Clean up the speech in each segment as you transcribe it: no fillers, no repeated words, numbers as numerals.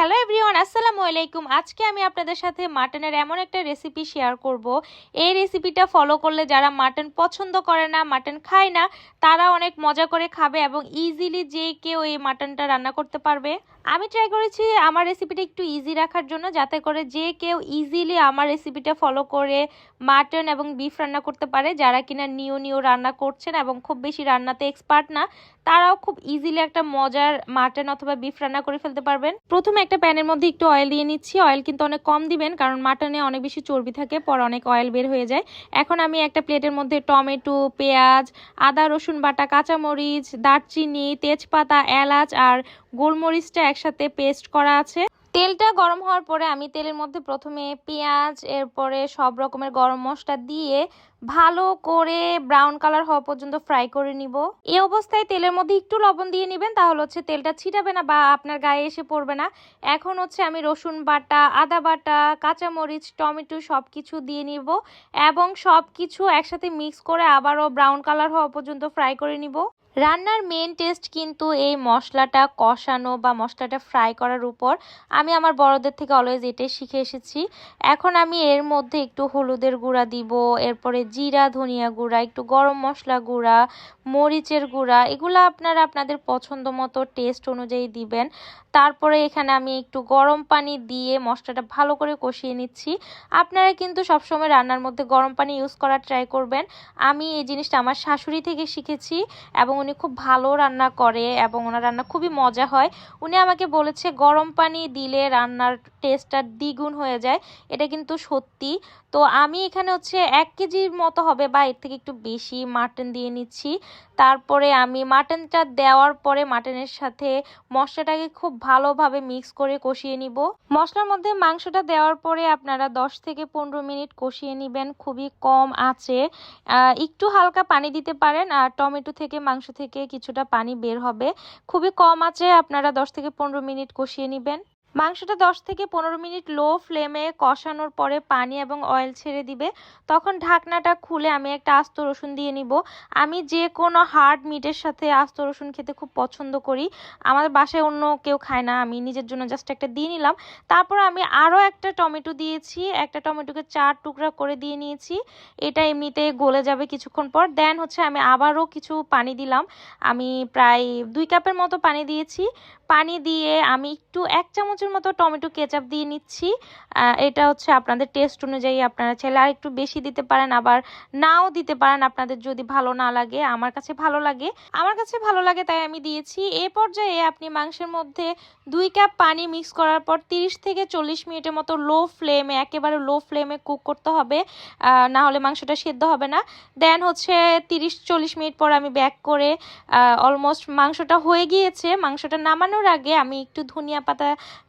Hello everyone, আসসালামু আলাইকুম। আজকে আমি আপনাদের সাথে মাটনের এমন একটা রেসিপি শেয়ার করব। এই রেসিপিটা ফলো করলে যারা মাটন পছন্দ করে না, মাটন খায় না, তারা অনেক মজা করে খাবে এবং ইজিলি যে কেউ এই মাটনটা রান্না করতে পারবে। আমি ট্রাই করেছি আমার রেসিপিটা একটু ইজি রাখার জন্য, যাতে করে যে কেউ ইজিলি আমার রেসিপিটা ফলো করে মাটন এবং বিফ রান্না করতে পারে। যারা কিনা নিউ রান্না করছেন এবং খুব বেশি রান্নাতে এক্সপার্ট না, তারাও খুব ইজিলি একটা মজার মাটন অথবা বিফ রান্না করে ফেলতে পারবেন। প্রথমে একটা প্যানের মধ্যে একটু অয়েল দিয়ে নিচ্ছি। অয়েল কিন্তু অনেক কম দিবেন, কারণ মাটনে অনেক বেশি চর্বি থাকে, পর অনেক অয়েল বের হয়ে যায়। এখন আমি একটা প্লেটের মধ্যে টমেটো, পেঁয়াজ, আদা রসুন বাটা, কাঁচামরিচ, দারচিনি, তেজপাতা, এলাচ আর গোলমরিচটা একসাথে পেস্ট করা আছে। তেলটা গরম হওয়ার পরে আমি তেলের মধ্যে প্রথমে পেঁয়াজ, এরপরে সব রকমের গরম মশলা দিয়ে ভালো করে ব্রাউন কালার হওয়া পর্যন্ত ফ্রাই করে নিব। এই অবস্থায় তেলের মধ্যে একটু লবণ দিয়ে নেবেন, তাহলে হচ্ছে তেলটা ছিটাবে না বা আপনার গায়ে এসে পড়বে না। এখন হচ্ছে আমি রসুন বাটা, আদা বাটা, কাঁচামরিচ, টমেটো সব কিছু দিয়ে নিব এবং সব কিছু একসাথে মিক্স করে আবারও ব্রাউন কালার হওয়া পর্যন্ত ফ্রাই করে নিব। রান্নার মেন টেস্ট কিন্তু এই মশলাটা কষানো বা মশলাটা ফ্রাই করার উপর। আমি আমার বড়দের থেকে অলওয়েজ এটাই শিখে এসেছি। এখন আমি এর মধ্যে একটু হলুদের গুঁড়া দিব, এরপরে জিরা ধনিয়া গুঁড়া, একটু গরম মশলা গুঁড়া, মরিচের গুঁড়া, এগুলো আপনারা আপনাদের পছন্দ মতো টেস্ট অনুযায়ী দিবেন। তারপরে এখানে আমি একটু গরম পানি দিয়ে মশলাটা ভালো করে কষিয়ে নিচ্ছি। আপনারা কিন্তু সবসময় রান্নার মধ্যে গরম পানি ইউজ করার ট্রাই করবেন। আমি এই জিনিসটা আমার শাশুড়ি থেকে শিখেছি এবং উনি খুব ভালো রান্না করে এবং ওনার রান্না খুবই মজা হয়। উনি আমাকে বলেছে গরম পানি দিলে রান্নার টেস্টটা দ্বিগুণ হয়ে যায়। এটা কিন্তু সত্যি। তো আমি এখানে হচ্ছে 1 কেজির মতো হবে বা এর থেকে একটু বেশি মাটন দিয়ে নিচ্ছি। তারপরে আমি মাটনটা দেওয়ার পরে মাটনের সাথে মশলাটাকে খুব ভালোভাবে মিক্স করে কষিয়ে নিব। মশলার মধ্যে মাংসটা দেওয়ার পরে আপনারা 10 থেকে 15 মিনিট কষিয়ে নেবেন খুবই কম আঁচে। একটু হালকা পানি দিতে পারেন, আর টমেটো থেকে মাংস থেকে কিছুটা পানি বের হবে। খুবই কম আঁচে আপনারা 10 থেকে 15 মিনিট কষিয়ে নেবেন। মাংসটা 10 থেকে 15 মিনিট লো ফ্লেমে কষানোর পরে পানি এবং অয়েল ছেড়ে দিবে। তখন ঢাকনাটা খুলে আমি একটা আস্ত রসুন দিয়ে নিব। আমি যে কোনো হার্ড মিটের সাথে আস্ত রসুন খেতে খুব পছন্দ করি। আমাদের বাসায় অন্য কেউ খায় না, আমি নিজের জন্য জাস্ট একটা দিয়ে নিলাম। তারপর আমি আরও একটা টমেটো দিয়েছি, একটা টমেটোকে 4 টুকরা করে দিয়ে নিয়েছি। এটা এমনিতে গলে যাবে কিছুক্ষণ পর। দেন হচ্ছে আমি আবারও কিছু পানি দিলাম। আমি প্রায় 2 কাপের মতো পানি দিয়েছি। পানি দিয়ে আমি একটু 1 চামচের মতো টমেটো কেচাপ দিয়ে নিচ্ছি। এটা হচ্ছে আপনাদের টেস্ট অনুযায়ী, আপনারা চাইলে আর একটু বেশি দিতে পারেন, আবার নাও দিতে পারেন আপনাদের যদি ভালো না লাগে। আমার কাছে ভালো লাগে তাই আমি দিয়েছি। এই পর্যায়ে আপনি মাংসের মধ্যে 2 কাপ পানি মিক্স করার পর 30 থেকে 40 মিনিটের মতো একেবারে লো ফ্লেমে কুক করতে হবে, না হলে মাংসটা সেদ্ধ হবে না। দেন হচ্ছে 30-40 মিনিট পর আমি ব্যাক করে অলমোস্ট মাংসটা হয়ে গিয়েছে। মাংসটা নামানোর আগে আমি একটু ধনিয়া পাতা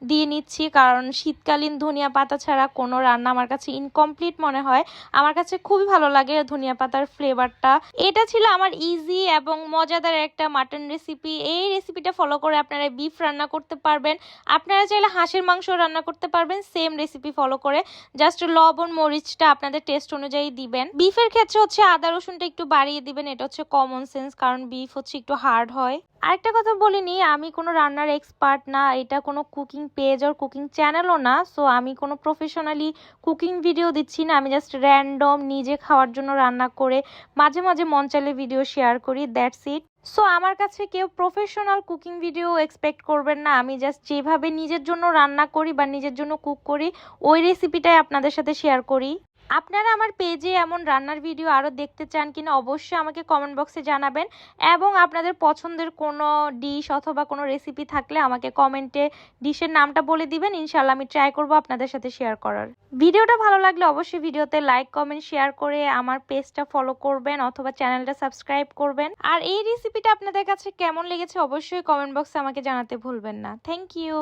দিয়ে নিচ্ছি, কারণ শীতকালীন ধনিয়া পাতা ছাড়া কোনো রান্না আমার কাছে ইনকমপ্লিট মনে হয়। আমার কাছে খুবই ভালো লাগে ধনিয়া পাতার ফ্লেভারটা। এটা ছিল আমার ইজি এবং মজাদার একটা মাটন রেসিপি। এই রেসিপিটা ফলো করে আপনারা বিফ রান্না করতে পারবেন। আপনারা চাইলে হাঁসের মাংস রান্না করতে পারবেন সেম রেসিপি ফলো করে। জাস্ট লবণ মরিচটা আপনাদের টেস্ট অনুযায়ী দিবেন। বিফের ক্ষেত্রে হচ্ছে আদা রসুনটা একটু বাড়িয়ে দিবেন, এটা হচ্ছে কমন সেন্স, কারণ বিফ হচ্ছে একটু হার্ড হয়। আরেকটা কথা বলিনি, আমি কোনো রান্নার এক্সপার্ট না, এটা কোনো কুকিং পেজ আর কুকিং চ্যানেলও না। সো আমি কোনো প্রফেশনালি কুকিং ভিডিও দিচ্ছি না, আমি জাস্ট র্যান্ডম নিজে খাওয়ার জন্য রান্না করে মাঝে মাঝে মন চাইলে ভিডিও শেয়ার করি, দ্যাটস ইট। সো আমার কাছে কেউ প্রফেশনাল কুকিং ভিডিও এক্সপেক্ট করবেন না। আমি জাস্ট যেভাবে নিজের জন্য রান্না করি বা নিজের জন্য কুক করি, ওই রেসিপিটাই আপনাদের সাথে শেয়ার করি। আপনারা আমার পেজে এমন রান্নার ভিডিও আরও দেখতে চান কিনা অবশ্যই আমাকে কমেন্ট বক্সে জানাবেন, এবং আপনাদের পছন্দের কোনো ডিশ অথবা কোনো রেসিপি থাকলে আমাকে কমেন্টে ডিশের নামটা বলে দিবেন। ইনশাল্লাহ আমি ট্রাই করব আপনাদের সাথে শেয়ার করার। ভিডিওটা ভালো লাগলে অবশ্যই ভিডিওতে লাইক কমেন্ট শেয়ার করে আমার পেজটা ফলো করবেন অথবা চ্যানেলটা সাবস্ক্রাইব করবেন। আর এই রেসিপিটা আপনাদের কাছে কেমন লেগেছে অবশ্যই কমেন্ট বক্সে আমাকে জানাতে ভুলবেন না। Thank you.